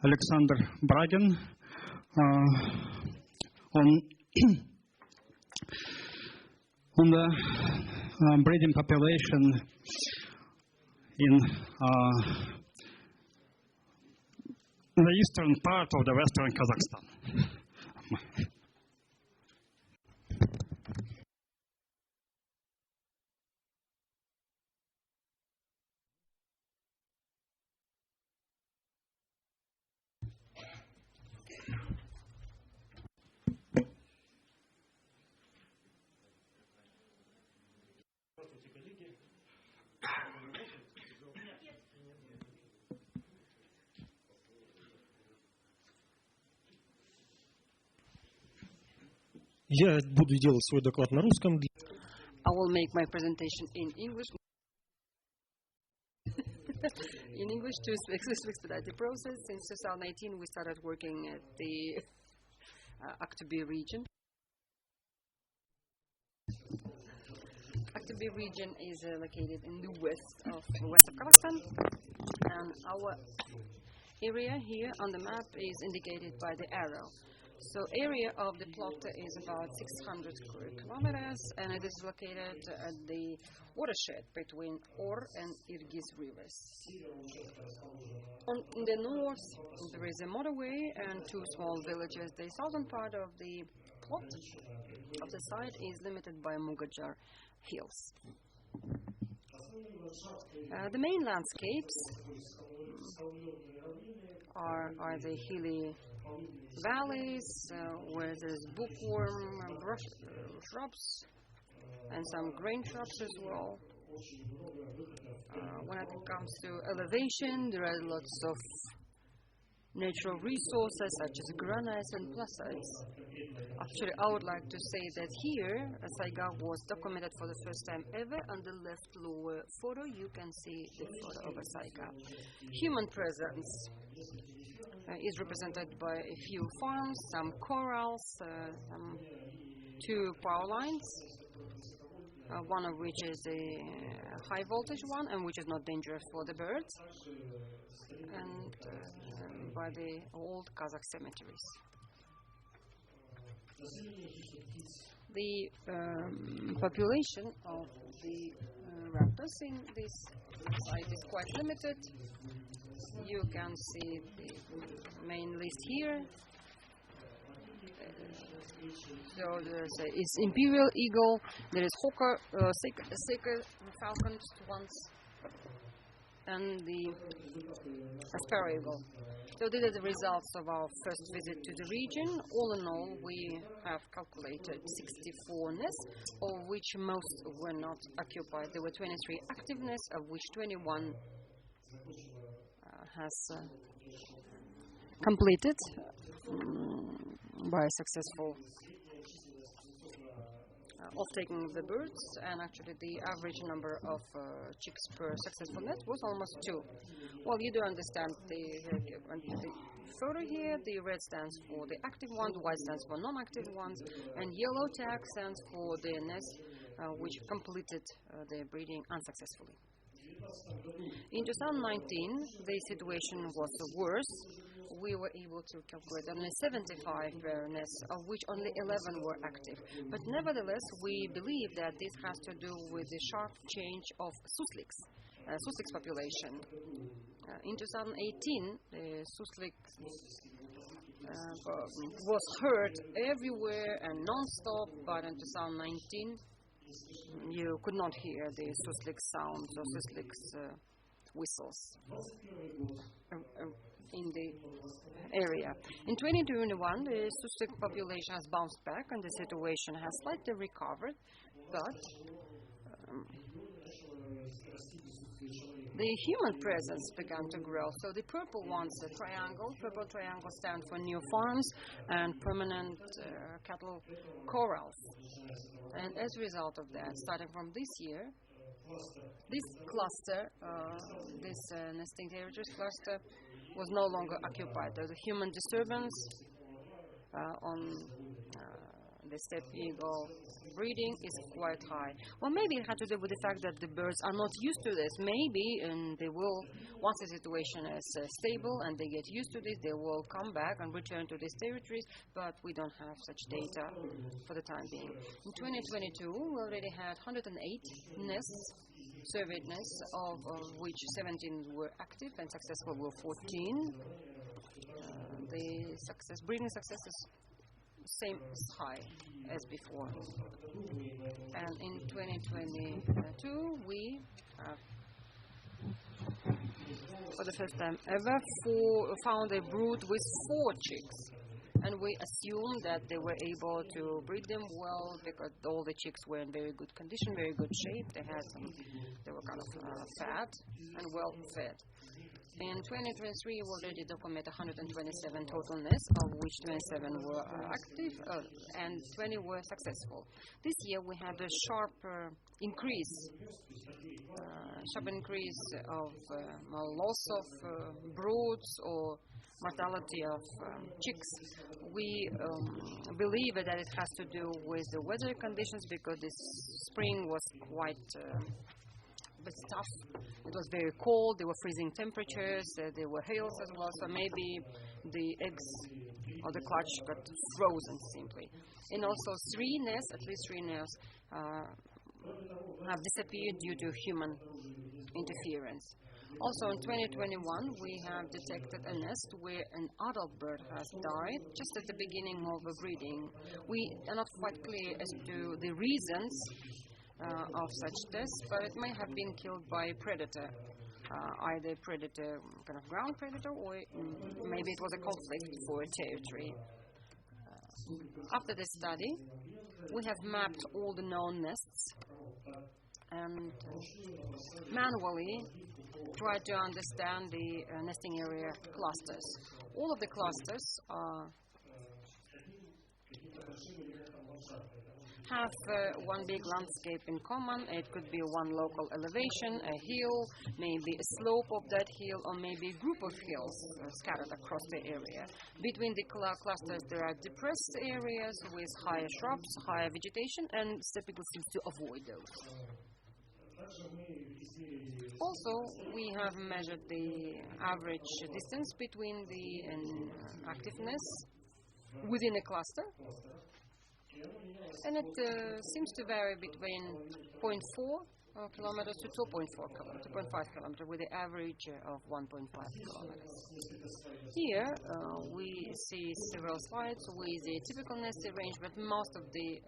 Alexander Bragin on the breeding population in the eastern part of the western Kazakhstan. Я буду делать свой доклад на русском. I will make my presentation in English. In English to expedite the process. Since 2018, we started working at the Aktobe Region. Aktobe Region is located in the west of Kazakhstan, and our area here on the map is indicated by the arrow. So area of the plot is about 600 square kilometers, and it is located at the watershed between Or and Irgiz rivers. In the north, there is a motorway and two small villages. The southern part of the plot of the site is limited by Mugajar hills. The main landscapes are the hilly valleys where there's bookworm shrubs and some grain shrubs as well. When it comes to elevation, there are lots of natural resources such as granites and placites. Actually, I would like to say that here a taiga was documented for the first time ever. On the left lower photo, you can see the photo of a taiga. Human presence is represented by a few farms, some corals, some two power lines, one of which is a high voltage one and which is not dangerous for the birds, and by the old Kazakh cemeteries. The population of the raptors in this site is quite limited. You can see the main list here. So there's imperial eagle, there is hawker, saker falcons once, and the sparrow eagle. So these are the results of our first visit to the region. All in all, we have calculated 64 nests, of which most were not occupied. There were 23 active nests, of which 21 has completed by successful off-taking the birds, and actually the average number of chicks per successful net was almost 2. Well, you do understand the photo here. The red stands for the active ones, white stands for non-active ones, and yellow tag stands for the nest which completed their breeding unsuccessfully. In 2019, the situation was worse. We were able to calculate only 75 nests, of which only 11 were active. But nevertheless, we believe that this has to do with the sharp change of susliks population. In 2018, the suslik was heard everywhere and non-stop, but in 2019, you could not hear the suslik sounds or suslik whistles in the area. In 2021, the suslik population has bounced back and the situation has slightly recovered, but the human presence began to grow. So the purple ones, the purple triangle stand for new farms and permanent cattle corrals. And as a result of that, starting from this year, this cluster, this nesting territories cluster, was no longer occupied. There was a human disturbance on the steppe eagle breeding is quite high. Well, maybe it had to do with the fact that the birds are not used to this. Maybe they will, once the situation is stable and they get used to this, they will come back and return to these territories, but we don't have such data for the time being. In 2022, we already had 108 nests, surveyed nests, of which 17 were active and successful were 14. The breeding success is same as high as before. And in 2022, we have, for the first time ever, found a brood with 4 chicks. And we assumed that they were able to breed them well because all the chicks were in very good condition, very good shape. They were kind of fat and well fed. In 2023, we already document 127 total nests, of which 27 were active and 20 were successful. This year, we had a sharp increase of loss of broods or mortality of chicks. We believe that it has to do with the weather conditions because this spring was quite tough. It was very cold, there were freezing temperatures, there were hails as well, so maybe the eggs or the clutch got frozen simply. And also at least three nests have disappeared due to human interference. Also in 2021, we have detected a nest where an adult bird has died just at the beginning of the breeding. We are not quite clear as to the reasons of such deaths, but it may have been killed by a predator, either predator, kind of ground predator, or maybe it was a conflict for a territory. After this study, we have mapped all the known nests and manually tried to understand the nesting area clusters. All of the clusters have one big landscape in common. It could be one local elevation, a hill, maybe a slope of that hill, or maybe a group of hills scattered across the area. Between the clusters, there are depressed areas with higher shrubs, higher vegetation, and steppe eagle seems to avoid those. Also, we have measured the average distance between the activeness within a cluster, and it seems to vary between 0.4 kilometers to 2.5 kilometers, with the average of 1.5 kilometers. Here we see several slides with the typical nest arrangement. Most of the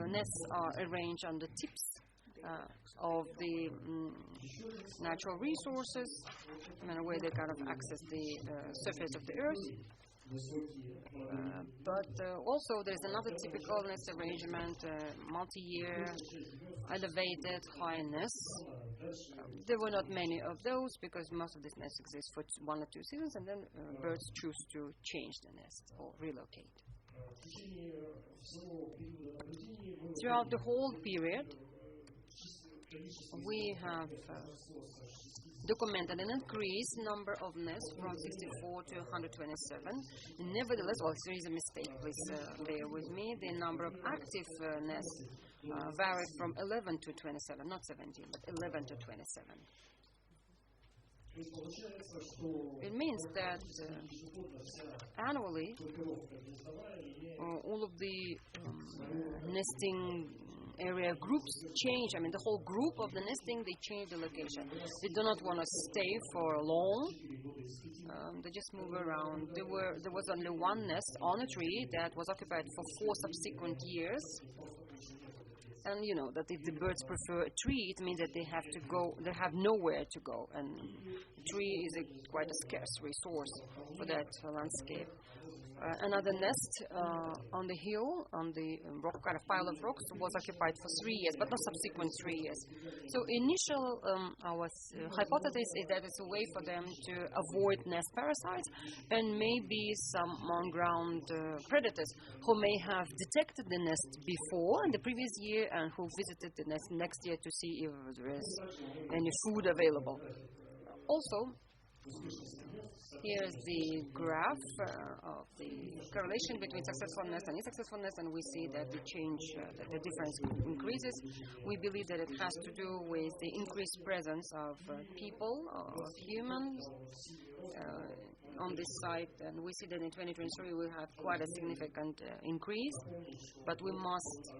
nests are arranged on the tips of the natural resources, where they kind of access the surface of the earth. But also there's another typical nest arrangement, multi-year, elevated, high nests. There were not many of those because most of these nests exist for 1 or 2 seasons, and then birds choose to change the nest or relocate. Throughout the whole period, we have documented an increased number of nests from 64 to 127. Nevertheless, there is a mistake, please bear with me. The number of active nests varied from 11 to 27, not 17, but 11 to 27. It means that annually, all of the nesting area groups change. The whole group of the nesting, they change the location. They do not want to stay for long. They just move around. There was only one nest on a tree that was occupied for 4 subsequent years. And you know that if the birds prefer a tree, it means that they have nowhere to go. And a tree is quite a scarce resource for that landscape. Another nest on the hill, on the rock, kind of pile of rocks, was occupied for 3 years, but not subsequent 3 years. So initial, our hypothesis is that it's a way for them to avoid nest parasites and maybe some on-ground predators who may have detected the nest before in the previous year and who visited the nest next year to see if there is any food available. Also, here's the graph of the correlation between successfulness and unsuccessfulness, and we see that the change, that the difference increases. We believe that it has to do with the increased presence of people, of humans, on this site, and we see that in 2023 we have quite a significant increase, but we must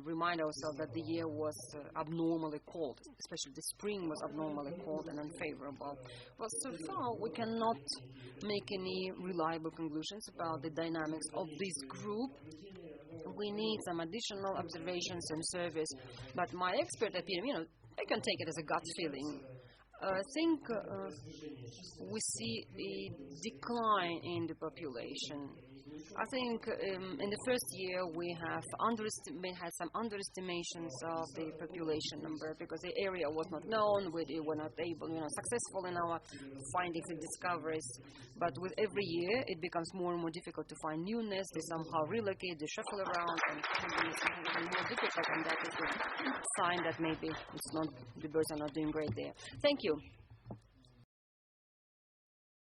remind ourselves that the year was abnormally cold, especially the spring was abnormally cold and unfavorable. Well, so far we cannot make any reliable conclusions about the dynamics of this group. We need some additional observations and surveys, but my expert opinion, I can take it as a gut feeling. I think we see a decline in the population. I think in the first year we had some underestimations of the population number because the area was not known, we were not able, successful in our findings and discoveries. But with every year it becomes more and more difficult to find new nests. They somehow relocate, they shuffle around, and it's more difficult, and that is a sign that maybe the birds are not doing great there. Thank you.